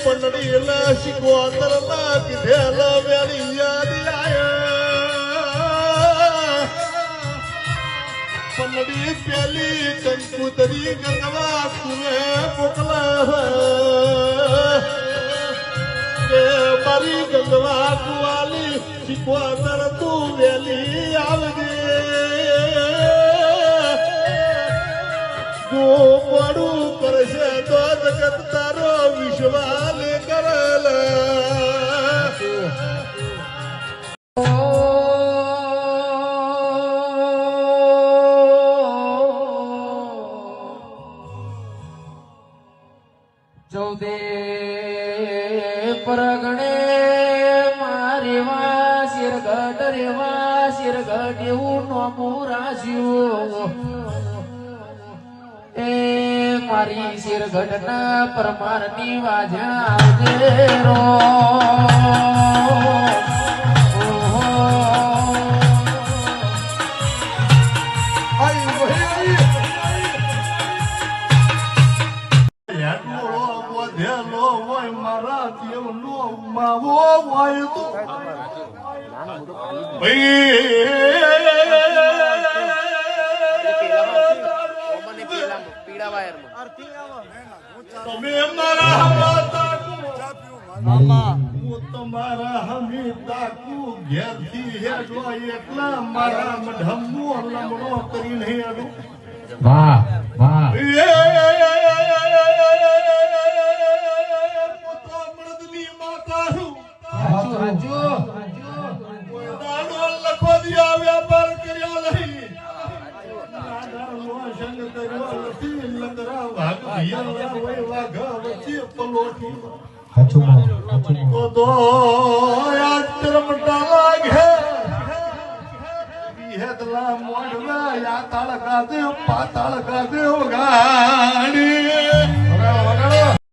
पंढरीला शिकवताना किधेला व्याली यादी आया पंढरी प्याली कंकुतरी गंगवा तुने पोकला के मारी गंगवा कुवाली शिकवताना तू व्याली आवगे जो पडू करशे तो जगत तारो विश्वाल करल चौदे परगणे मारेवा शिरगट रेवा शिरगट येऊन मोराशिव ए मारी शिरगटना परमारनी वाज्या रो તમારા હમી તાકુ ઘેરથી હેડો એકલા મારા મઢમો લમણો કરીને હેડો વાહ વાહ પુત્ર મૃદની માતા હું રાજુ દાડો લખો દિયા વ્યાપાર કર્યો નહીં દાડાનો સંગ કર્યો નથી લંગરા ભાગ ભિયા હોય વાઘા વચ્ચે પલોઠી तो आज तरमटा लागे विहदला मोडवा या ताळका देव पाताळका देव गाडी